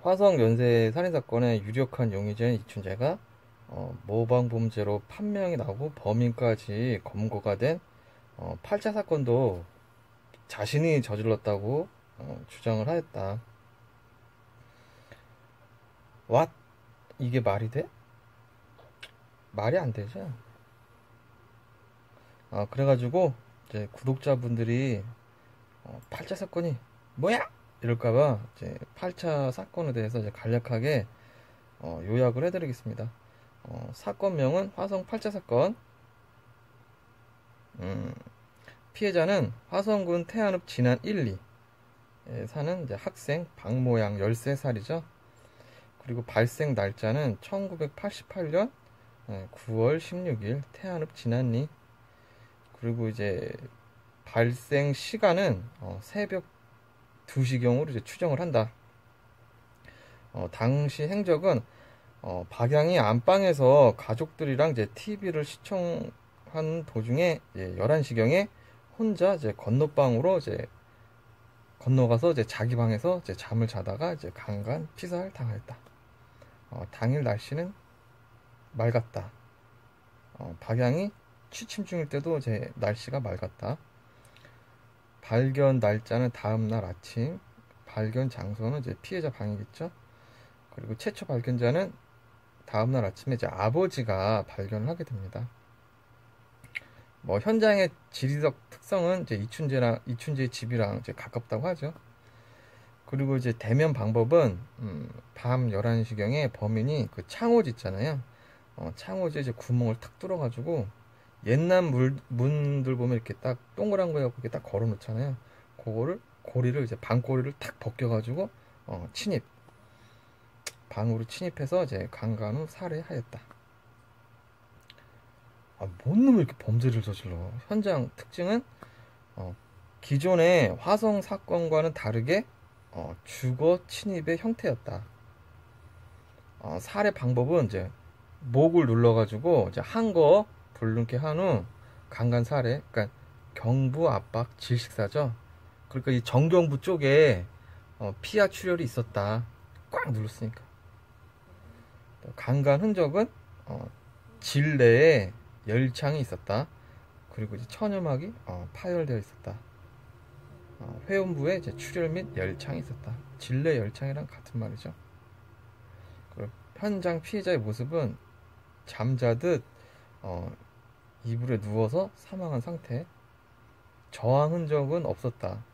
화성 연쇄 살인사건의 유력한 용의자인 이춘재가 모방범죄로 판명이 나고 범인까지 검거가 된 8차 사건도 자신이 저질렀다고 주장을 하였다. 왓? 이게 말이 돼? 말이 안 되죠. 그래가지고 이제 구독자분들이 8차 사건이 뭐야? 이럴까봐 이제 8차 사건에 대해서 이제 간략하게 요약을 해드리겠습니다. 사건명은 화성 8차 사건. 피해자는 화성군 태안읍 진안 1, 2에 사는 이제 학생 박모양 13살이죠. 그리고 발생 날짜는 1988년 9월 16일 태안읍 진안 2. 그리고 이제 발생 시간은 새벽 2시경으로 이제 추정을 한다. 당시 행적은 박양이 안방에서 가족들이랑 이제 TV를 시청한 도중에 11시경에 혼자 이제 건너방으로 이제 건너가서 이제 자기 방에서 이제 잠을 자다가 이제 강간 피살 당하였다. 당일 날씨는 맑았다. 박양이 취침 중일 때도 이제 날씨가 맑았다. 발견 날짜는 다음 날 아침, 발견 장소는 이제 피해자 방이겠죠. 그리고 최초 발견자는 다음 날 아침에 이제 아버지가 발견을 하게 됩니다. 현장의 지리적 특성은 이제 이춘재의 집이랑 이제 가깝다고 하죠. 그리고 이제 대면 방법은 밤 11시경에 범인이 그 창호지 있잖아요. 창호지에 이제 구멍을 탁 뚫어가지고 옛날 문들 보면 이렇게 딱 동그란 거에 이렇게 딱 걸어 놓잖아요. 그거를 고리를 이제 방고리를 탁 벗겨가지고 방으로 침입해서 이제 강간 후 살해하였다. 뭔 놈이 이렇게 범죄를 저질러? 현장 특징은 기존의 화성 사건과는 다르게 주거 침입의 형태였다. 살해 방법은 이제 목을 눌러가지고 이제 한 거 불능케 한 후 강간 살해, 그러니까 경부 압박 질식사죠. 그러니까 이 정경부 쪽에 피하 출혈이 있었다. 꽉 눌렀으니까. 강간 흔적은 질 내에 열창이 있었다. 그리고 이제 천여막이 파열되어 있었다. 회음부에 이제 출혈 및 열창이 있었다. 질내 열창이랑 같은 말이죠. 그리고 현장 피해자의 모습은 잠자듯 이불에 누워서 사망한 상태. 저항 흔적은 없었다.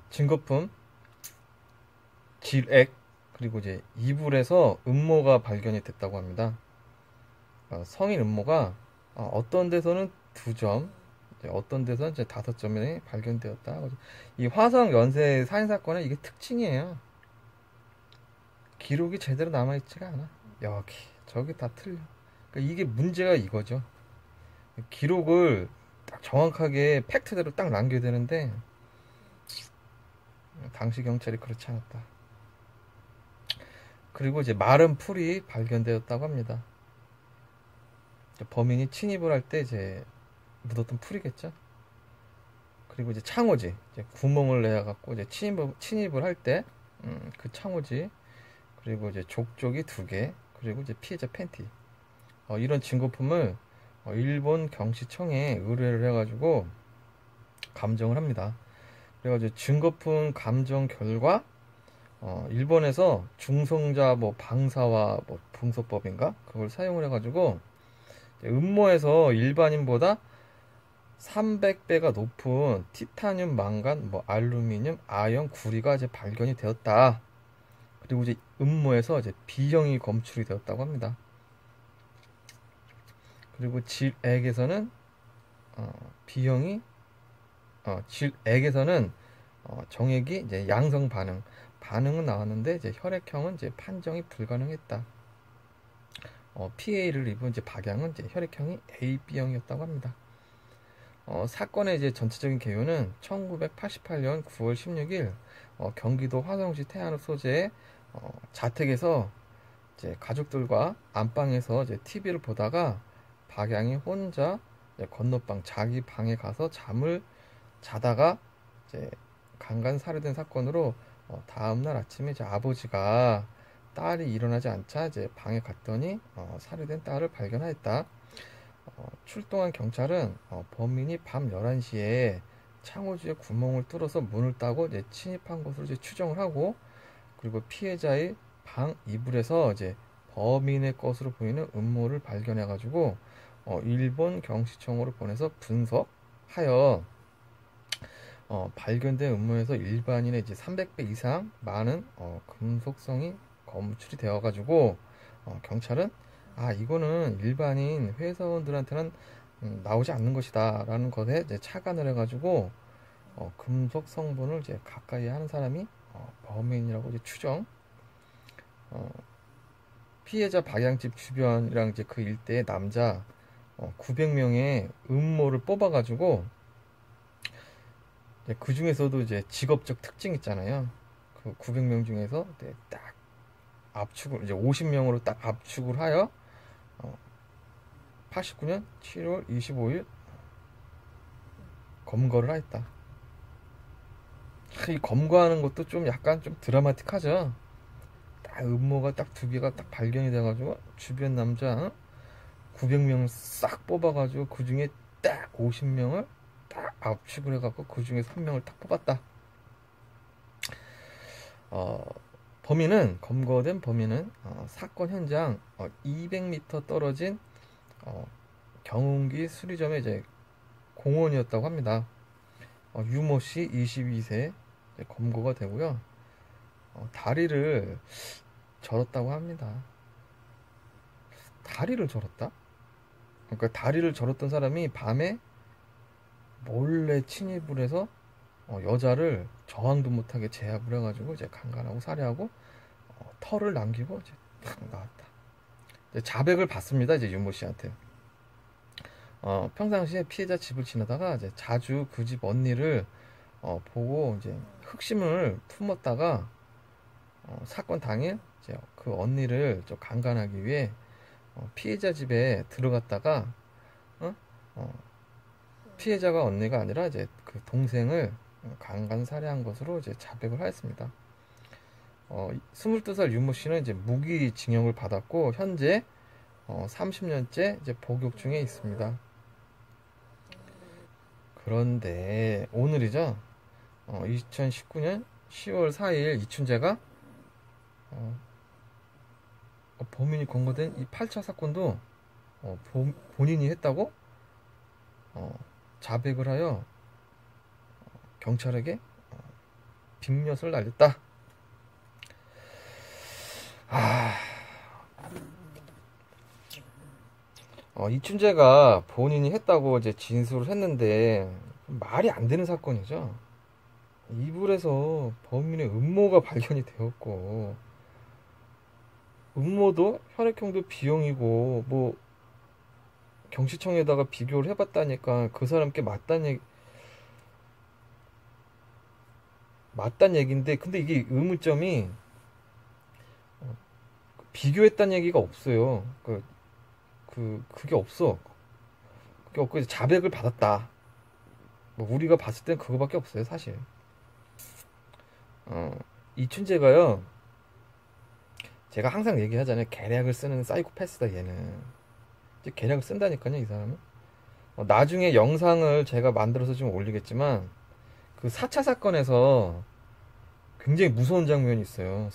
증거품 질액, 그리고 이제 이불에서 음모가 발견이 됐다고 합니다. 성인 음모가 어떤 데서는 2점, 어떤 데서는 이제 5점에 발견되었다. 이 화성 연쇄 살인 사건은 이게 특징이에요. 기록이 제대로 남아있지가 않아. 여기 저기 다 틀려. 그러니까 이게 문제가 이거죠. 기록을 딱 정확하게 팩트대로 딱 남겨야 되는데 당시 경찰이 그렇지 않았다. 그리고 이제 마른 풀이 발견되었다고 합니다. 범인이 침입을 할 때 이제 묻었던 풀이겠죠. 그리고 이제 창호지, 이제 구멍을 내어 갖고 이제 침입을 할 때 그 창호지, 그리고 이제 족족이 2개, 그리고 이제 피해자 팬티, 이런 증거품을 일본 경시청에 의뢰를 해가지고 감정을 합니다. 그래가지고 증거품 감정 결과 일본에서 중성자 방사와 분석법인가 그걸 사용을 해가지고 음모에서 일반인보다 300배가 높은 티타늄, 망간, 알루미늄, 아연, 구리가 이제 발견이 되었다. 그리고 이제 음모에서 이제 B형이 검출이 되었다고 합니다. 그리고 질액에서는 질액에서는 정액이 이제 양성 반응은 나왔는데 이제 혈액형은 이제 판정이 불가능했다. 피해를 입은 이제 박양은 이제 혈액형이 AB형이었다고 합니다. 사건의 이제 전체적인 개요는 1988년 9월 16일 경기도 화성시 태안읍 소재의 자택에서 이제 가족들과 안방에서 이제 TV를 보다가 박양이 혼자 건너방 자기 방에 가서 잠을 자다가 이제 강간 살해된 사건으로 다음날 아침에 이제 아버지가 딸이 일어나지 않자 이제 방에 갔더니 살해된 딸을 발견하였다. 출동한 경찰은 범인이 밤 11시에 창호지에 구멍을 뚫어서 문을 따고 이제 침입한 것으로 이제 추정을 하고, 그리고 피해자의 방 이불에서 이제 범인의 것으로 보이는 음모를 발견해가지고 일본 경시청으로 보내서 분석하여 발견된 음모에서 일반인의 이제 300배 이상 많은 금속성이 검출이 되어가지고 경찰은 이거는 일반인 회사원들한테는 나오지 않는 것이다 라는 것에 이제 착안을 해가지고 금속 성분을 이제 가까이 하는 사람이 범인이라고 이제 추정. 피해자 박양집 주변이랑 이제 그 일대의 남자 900명의 음모를 뽑아가지고 그 중에서도 이제 직업적 특징 있잖아요. 그 900명 중에서 딱 압축을 이제 50명으로 딱 압축을 하여 89년 7월 25일 검거를 하였다. 이 검거하는 것도 좀 약간 좀 드라마틱하죠. 딱 음모가 딱 두 개가 딱 발견이 돼가지고 주변 남자 900명 싹 뽑아가지고 그 중에 딱 50명을 딱 압축을 해갖고 그 중에 3명을 딱 뽑았다. 검거된 범인은 사건 현장 200m 떨어진 경운기 수리점의 이제 공원이었다고 합니다. 유모 씨 22세 검거가 되고요. 다리를 절었다고 합니다. 다리를 절었다? 그러니까 다리를 절었던 사람이 밤에 몰래 침입을 해서 여자를 저항도 못하게 제압을 해가지고 이제 강간하고 살해하고 털을 남기고 이제 탁 나왔다. 이제 자백을 받습니다. 이제 유모 씨한테. 평상시에 피해자 집을 지나다가 이제 자주 그 집 언니를 보고 이제 흑심을 품었다가 사건 당일 이제 그 언니를 좀 강간하기 위해 피해자 집에 들어갔다가 피해자가 언니가 아니라 이제 그 동생을 강간 살해한 것으로 이제 자백을 하였습니다. 22살 유모 씨는 이제 무기징역을 받았고 현재 30년째 이제 복역 중에 있습니다. 그런데 오늘이죠. 2019년 10월 4일 이춘재가 범인이 검거된 이 8차 사건도 본인이 했다고 자백을 하여 경찰에게 빅엿을 날렸다. 이춘재가 본인이 했다고 이제 진술을 했는데 말이 안 되는 사건이죠. 이불에서 범인의 음모가 발견이 되었고, 음모도 혈액형도 B형이고 뭐 경시청에다가 비교를 해봤다니까 그 사람께 맞단 얘기인데, 근데 이게 의문점이 비교했다는 얘기가 없어요. 그게 없어. 그게 없고 자백을 받았다. 뭐 우리가 봤을 땐 그거밖에 없어요, 사실. 이춘재가요, 제가 항상 얘기하잖아요. 계략을 쓰는 사이코패스다 얘는. 이제 계략을 쓴다니까요, 이 사람은. 나중에 영상을 제가 만들어서 좀 올리겠지만 그 4차 사건에서 굉장히 무서운 장면이 있어요.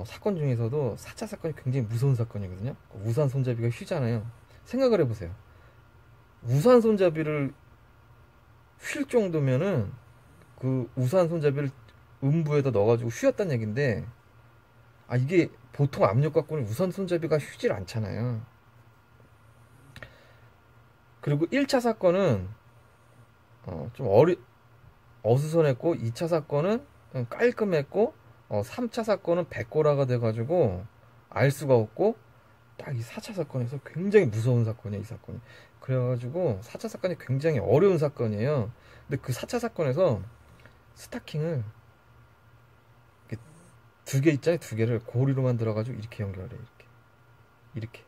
사건 중에서도 4차 사건이 굉장히 무서운 사건이거든요. 우산 손잡이가 휘잖아요. 생각을 해보세요. 우산 손잡이를 휠 정도면은 그 우산 손잡이를 음부에다 넣어가지고 휘었단 얘긴데, 이게 보통 압력 갖고는 우산 손잡이가 휘질 않잖아요. 그리고 1차 사건은 좀 어수선했고, 2차 사건은 깔끔했고, 3차 사건은 백고라가 돼가지고 알 수가 없고, 딱 이 4차 사건에서 굉장히 무서운 사건이에요, 이 사건이. 그래가지고 4차 사건이 굉장히 어려운 사건이에요. 근데 그 4차 사건에서 스타킹을 두 개 있잖아요. 두 개를 고리로 만들어가지고 이렇게 연결해요. 이렇게.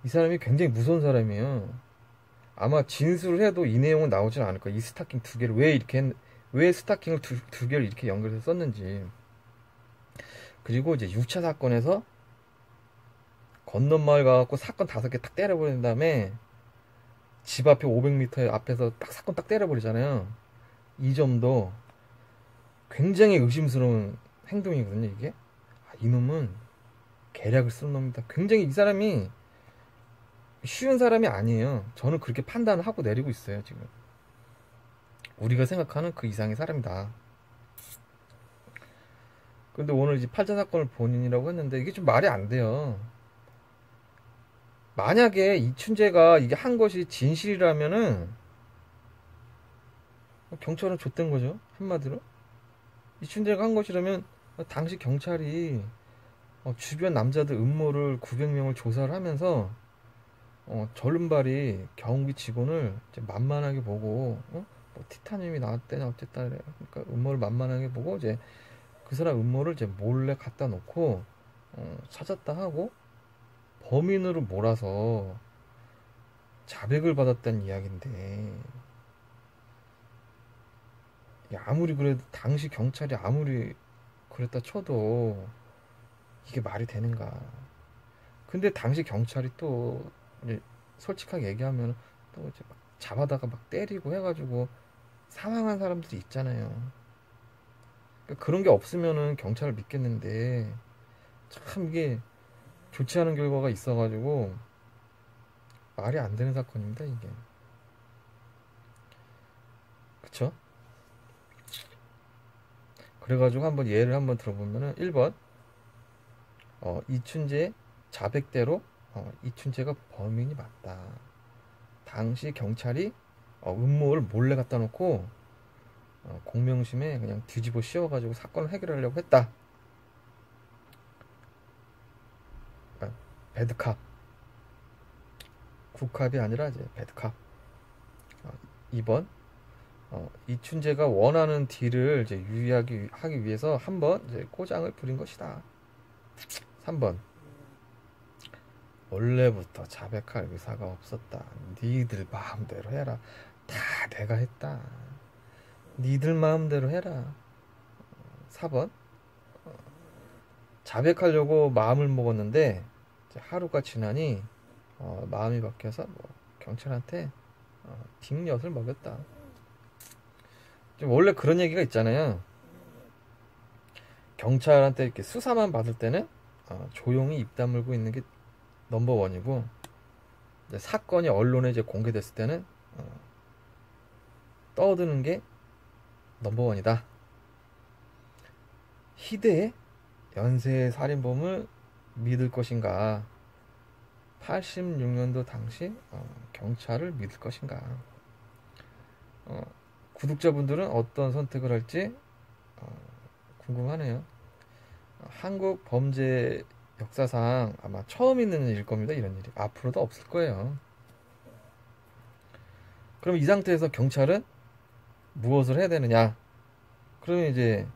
이 사람이 굉장히 무서운 사람이에요. 아마 진술을 해도 이 내용은 나오진 않을 거야. 이 스타킹 두 개를 왜 스타킹을 두 개를 이렇게 연결해서 썼는지. 그리고 이제 6차 사건에서 건넌마을 가갖고 사건 5개 딱 때려버린 다음에 집 앞에 500m 앞에서 딱 사건 딱 때려버리잖아요. 이 점도 굉장히 의심스러운 행동이거든요, 이게. 이놈은 계략을 쓰는 놈이다. 굉장히 이 사람이 쉬운 사람이 아니에요. 저는 그렇게 판단을 하고 내리고 있어요, 지금. 우리가 생각하는 그 이상의 사람이다. 근데 오늘 이제 8차 사건을 본인이라고 했는데 이게 좀 말이 안 돼요. 만약에 이춘재가 이게 한 것이 진실이라면은 경찰은 좆된 거죠. 한마디로. 이춘재가 한 것이라면 당시 경찰이 주변 남자들 음모를 900명을 조사를 하면서 절름발이 경비 직원을 이제 만만하게 보고 뭐 티타늄이 나왔대나 어쨌다 그래요. 그러니까 음모를 만만하게 보고 이제 그 사람 음모를 이제 몰래 갖다 놓고 찾았다 하고 범인으로 몰아서 자백을 받았다는 이야기인데, 아무리 그래도 당시 경찰이 아무리 그랬다 쳐도 이게 말이 되는가. 근데 당시 경찰이 또 이제 솔직하게 얘기하면 또 이제 막 잡아다가 막 때리고 해가지고 사망한 사람들이 있잖아요. 그러니까 그런 게 없으면은 경찰을 믿겠는데 참 이게 좋지 않은 결과가 있어가지고 말이 안 되는 사건입니다, 이게. 그쵸? 그래가지고 한번 예를 한번 들어보면은 1번 이춘재 자백대로 이춘재가 범인이 맞다. 당시 경찰이 음모를 몰래 갖다 놓고 공명심에 그냥 뒤집어 씌워가지고 사건을 해결하려고 했다. 배드캅. 굿캅이 아니라 이제 배드캅. 2번 이춘재가 원하는 딜을 이제 유의하기 위해서 한번 이제 꼬장을 부린 것이다. 3번 원래부터 자백할 의사가 없었다. 니들 마음대로 해라. 다 내가 했다. 니들 마음대로 해라. 4번 자백하려고 마음을 먹었는데 하루가 지나니 마음이 바뀌어서 경찰한테 뒷엿을 먹였다. 원래 그런 얘기가 있잖아요. 경찰한테 이렇게 수사만 받을 때는 조용히 입 다물고 있는 게 넘버원이고, 사건이 언론에 이제 공개됐을 때는 떠드는 게 넘버원이다. 희대의 연쇄 살인범을 믿을 것인가? 86년도 당시 경찰을 믿을 것인가? 구독자분들은 어떤 선택을 할지 궁금하네요. 한국 범죄 역사상 아마 처음 있는 일일 겁니다. 이런 일이 앞으로도 없을 거예요. 그럼 이 상태에서 경찰은 무엇을 해야 되느냐? 그러면 이제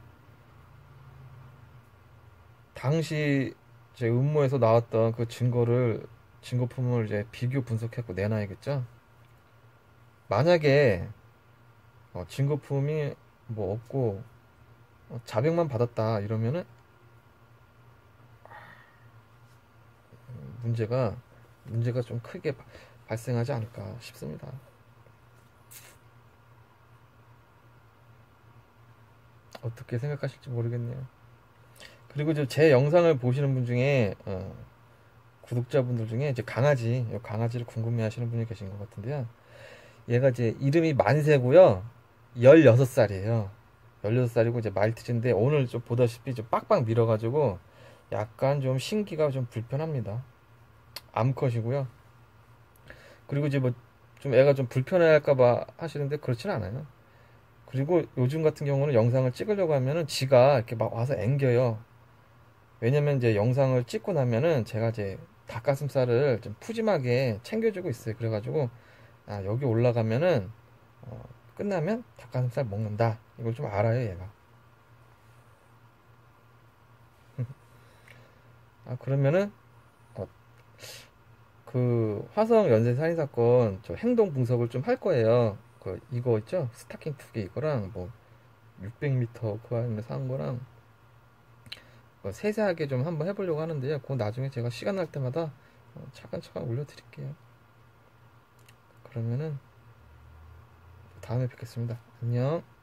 당시 제 음모에서 나왔던 그 증거품을 이제 비교 분석해서 내놔야겠죠. 만약에 증거품이 뭐 없고 자백만 받았다 이러면은 문제가 좀 크게 발생하지 않을까 싶습니다. 어떻게 생각하실지 모르겠네요. 그리고 제 영상을 보시는 분 중에 구독자분들 중에 이제 강아지를 궁금해하시는 분이 계신 것 같은데요. 얘가 이제 이름이 만세고요. 16살이에요. 16살이고 이제 말티즈인데 오늘 좀 보다시피 좀 빡빡 밀어가지고 약간 좀 신기가 좀 불편합니다. 암컷이고요. 그리고 이제 뭐 좀 애가 좀 불편해할까봐 하시는데 그렇지는 않아요. 그리고 요즘 같은 경우는 영상을 찍으려고 하면은 지가 이렇게 막 와서 앵겨요. 왜냐면 이제 영상을 찍고 나면은 제가 이제 닭가슴살을 좀 푸짐하게 챙겨주고 있어요. 그래가지고 여기 올라가면은 끝나면 닭가슴살 먹는다. 이걸 좀 알아요, 얘가. 그러면은 그 화성 연쇄 살인 사건 저 행동 분석을 좀 할 거예요. 그 이거 있죠? 스타킹 2개 이거랑 뭐 600m 그 안에서 한 거랑 세세하게 좀 한번 해보려고 하는데요. 그건 나중에 제가 시간 날 때마다 차근차근 올려드릴게요. 그러면은 다음에 뵙겠습니다. 안녕.